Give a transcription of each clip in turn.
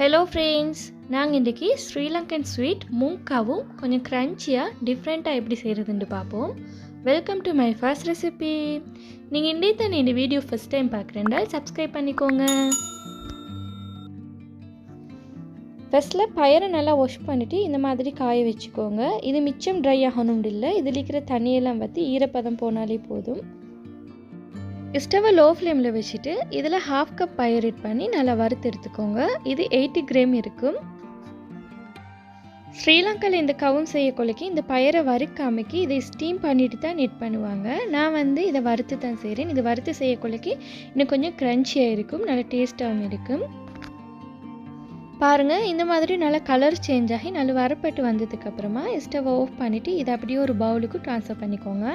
Hello friends, நாங்கள் இன்றைக்கி Sri Lankan sweet mung kavum கொஞ்சம் க்ரன்ச்சியாக டிஃப்ரெண்ட்டாக எப்படி செய்கிறதுன்னு பார்ப்போம். Welcome to Myfa's recipe. நீங்கள் இன்றைக்கு தான் இந்த வீடியோ ஃபஸ்ட் டைம் பார்க்குறேன்டால் சப்ஸ்கிரைப் பண்ணிக்கோங்க. ஃபஸ்ட்டில் பயரை நல்லா வாஷ் பண்ணிவிட்டு இந்த மாதிரி காய வச்சுக்கோங்க. இது மிச்சம் ட்ரை ஆகணும் இல்லை, இதில் இருக்கிற தண்ணியெல்லாம் வற்றி ஈரப்பதம் போனாலே போதும். ஸ்டவ்வை லோ ஃப்ளேமில் வச்சுட்டு இதில் 1/2 கப் பயர் ஆட் பண்ணி நல்லா வறுத்து எடுத்துக்கோங்க. இது 80 கிராம் இருக்கும். ஸ்ரீலங்காவில் இந்த கவும் செய்யக்கொள்ளைக்கு இந்த பயரை வறுக்காமைக்கு இதை ஸ்டீம் பண்ணிட்டு தான் நெட் பண்ணுவாங்க. நான் இதை வறுத்து தான் செய்கிறேன். இது வறுத்து செய்யக்கொள்ளைக்கு இன்னும் கொஞ்சம் க்ரன்ச்சியாக இருக்கும், நல்லா டேஸ்ட்டாகவும் இருக்கும். பாருங்கள், இந்த மாதிரி நல்லா கலர் சேஞ்ச் ஆகி நல்லா வரப்பட்டு வந்ததுக்கப்புறமா ஸ்டவ்வை ஆஃப் பண்ணிவிட்டு இதை அப்படியே ஒரு பவுலுக்கு ட்ரான்ஸ்ஃபர் பண்ணிக்கோங்க.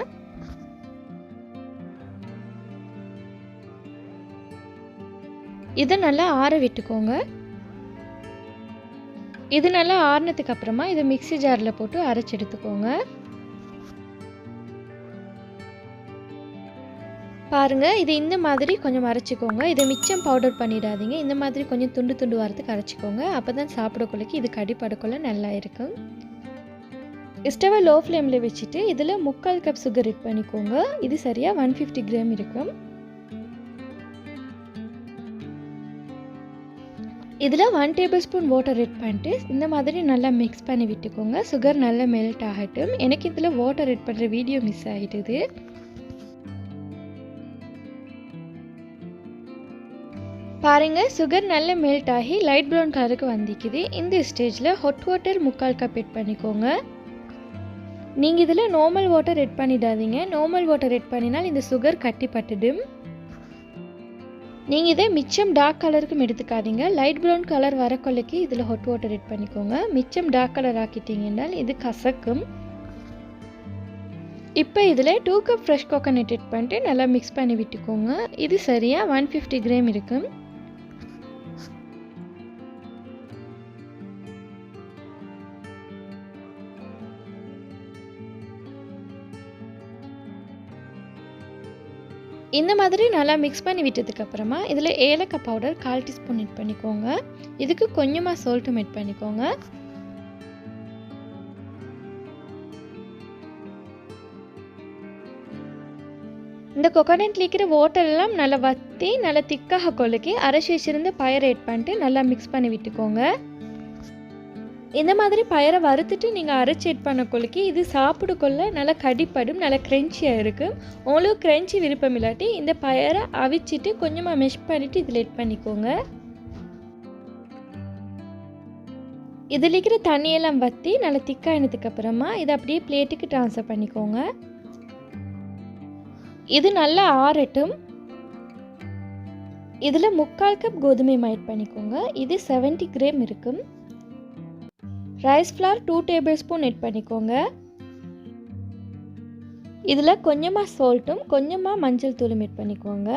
இதை நல்லா ஆற விட்டுக்கோங்க. இது நல்லா ஆறினதுக்கு அப்புறமா இதை மிக்ஸி ஜாரில் போட்டு அரைச்சி எடுத்துக்கோங்க. பாருங்கள், இது இந்த மாதிரி கொஞ்சம் அரைச்சிக்கோங்க. இதை மிச்சம் பவுடர் பண்ணிடாதீங்க. இந்த மாதிரி கொஞ்சம் துண்டு துண்டு வரத்துக்கு அரைச்சிக்கோங்க. அப்போ தான் சாப்பிடக்குள்ளக்கு இது கடிப்படக்குள்ள நல்லா இருக்கும். ஸ்டவ்வை லோ ஃப்ளேமில் வச்சுட்டு இதில் 3/4 கப் சுகர் ஆட் பண்ணிக்கோங்க. இது சரியாக 150 கிராம் இருக்கும். இதில் 1 டேபிள்ஸ்பூன் வாட்டர் ஆட் பண்ணிட்டு இந்த மாதிரி நல்லா மிக்ஸ் பண்ணி விட்டுக்கோங்க. சுகர் நல்லா மெல்ட் ஆகட்டும். எனக்கு இதில் வாட்டர் ஆட் பண்ணுற வீடியோ மிஸ் ஆகிடுது. பாருங்கள், சுகர் நல்லா மெல்ட் ஆகி லைட் ப்ரௌன் கலருக்கு வந்திக்குது. இந்த ஸ்டேஜில் ஹாட் வாட்டர் 3/4 கப் ஆட் பண்ணிக்கோங்க. நீங்கள் இதில் நார்மல் வாட்டர் ஆட் பண்ணிடாதீங்க. நார்மல் வாட்டர் ஆட் பண்ணினால் இந்த சுகர் கட்டிப்பட்டுடும். நீங்கள் இதை மிச்சம் டார்க் கலருக்கும் எடுத்துக்காதீங்க. லைட் ப்ரௌன் கலர் வரக்கொள்ளைக்கு இதில் ஹாட் வாட்டர் ஆட் பண்ணிக்கோங்க. மிச்சம் டார்க் கலர் ஆக்கிட்டீங்கன்னால் இது கசக்கும். இப்போ இதில் 2 கப் ஃப்ரெஷ் கோகோனட் ஆட் பண்ணிட்டு நல்லா மிக்ஸ் பண்ணி விட்டுக்கோங்க. இது சரியாக 150 கிராம் இருக்கும். இந்த மாதிரி நல்லா மிக்ஸ் பண்ணி விட்டதுக்கப்புறமா இதில் ஏலக்காய் பவுடர் 1/4 டீஸ்பூன் ஆட் பண்ணிக்கோங்க. இதுக்கு கொஞ்சமாக சால்ட்டும் ஆட் பண்ணிக்கோங்க. இந்த கோகோனட்ல இருக்கிற வாட்டர் எல்லாம் நல்லா வற்றி நல்லா திக்காக கொள்ளைக்கு அரைச்சி வச்சிருந்த பயரை ஆட் பண்ணிட்டு நல்லா மிக்ஸ் பண்ணி விட்டுக்கோங்க. இந்த மாதிரி பயரை வறுத்துட்டு நீங்கள் அரைச்சி ஆட் பண்ணக்கொள்ளைக்கு இது சாப்பிடக்கொள்ள நல்லா கடிப்படும், நல்லா க்ரன்ச்சியாக இருக்கும். உங்களுக்கு க்ரன்ச்சி விருப்பம் இல்லாட்டி இந்த பயரை அவிச்சிட்டு கொஞ்சமாக மெஷ் பண்ணிவிட்டு இதில் ஆட் பண்ணிக்கோங்க. இதில் இருக்கிற தண்ணியெல்லாம் வற்றி நல்லா திக்காயினதுக்கப்புறமா இதை அப்படியே பிளேட்டுக்கு ட்ரான்ஸ்ஃபர் பண்ணிக்கோங்க. இது நல்லா ஆறட்டும். இதில் 3/4 கப் கோதுமை ஆட் பண்ணிக்கோங்க. இது 70 கிராம் இருக்கும். ரைஸ் ஃப்ளார் 2 டேபிள்ஸ்பூன் ஆட் பண்ணிக்கோங்க. இதில் கொஞ்சமாக சால்ட்டும் கொஞ்சமாக மஞ்சள் தூளும் ஆட் பண்ணிக்கோங்க.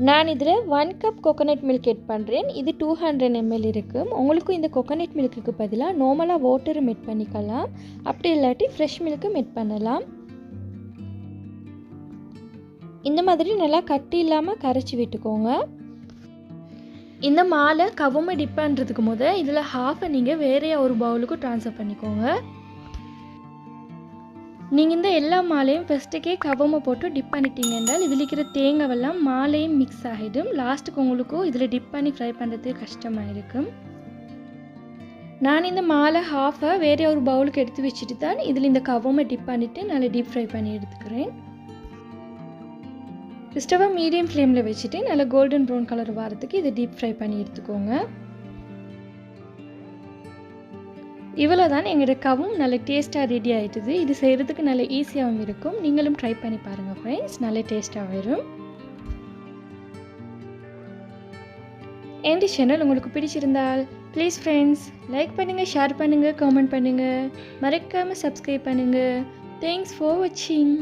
நான் இதில் 1 கப் கோகோனட் மில்க் ஆட் பண்ணுறேன். இது 200 ml இருக்கும். உங்களுக்கும் இந்த கோகோனட் மில்க்குக்கு பதிலாக நார்மலாக வாட்டரும் ஆட் பண்ணிக்கலாம். அப்படி இல்லாட்டி ஃப்ரெஷ் மில்க்கும் ஆட் பண்ணலாம். இந்த மாதிரி நல்லா கட்டி இல்லாமல் கரைச்சி விட்டுக்கோங்க. இந்த மாலை கவுமை டிப் பண்ணுறதுக்கு இதில் 1/2 நீங்கள் வேறையா ஒரு பவுலுக்கு ட்ரான்ஸ்ஃபர் பண்ணிக்கோங்க. நீங்கள் இந்த எல்லா மாலையும் ஃபஸ்ட்டுக்கே கவுமை போட்டு டிப் பண்ணிட்டீங்க என்றால் இதில் இருக்கிற தேங்காவெல்லாம் மாலையும் மிக்ஸ் ஆகிடும். லாஸ்ட்டுக்கு உங்களுக்கும் இதில் டிப் பண்ணி ஃப்ரை பண்ணுறதுக்கு கஷ்டமாக இருக்கும். நான் இந்த மாலை 1/2 வேறே ஒரு பவுலுக்கு எடுத்து வச்சுட்டு தான் இதில் இந்த கவுமை டிப் பண்ணிவிட்டு நல்லா டீப் ஃப்ரை பண்ணி எடுத்துக்கிறேன். ஸ்டவ்வை மீடியம் ஃப்ளேமில் வச்சுட்டு நல்லா கோல்டன் ப்ரௌன் கலர் வரத்துக்கு இதை டீப் ஃப்ரை பண்ணி எடுத்துக்கோங்க. இவ்வளோ தான் எங்களோட கவும் நல்ல டேஸ்ட்டாக ரெடி ஆகிட்டுது. இது செய்கிறதுக்கு நல்ல ஈஸியாகவும் இருக்கும். நீங்களும் ட்ரை பண்ணி பாருங்கள் ஃப்ரெண்ட்ஸ், நல்ல டேஸ்ட்டாக வரும். எந்த சேனல் உங்களுக்கு பிடிச்சிருந்தால் ப்ளீஸ் ஃப்ரெண்ட்ஸ் லைக் பண்ணுங்கள், ஷேர் பண்ணுங்கள், கமெண்ட் பண்ணுங்கள், மறக்காமல் சப்ஸ்கிரைப் பண்ணுங்கள். தேங்க்ஸ் ஃபார் வாட்சிங்.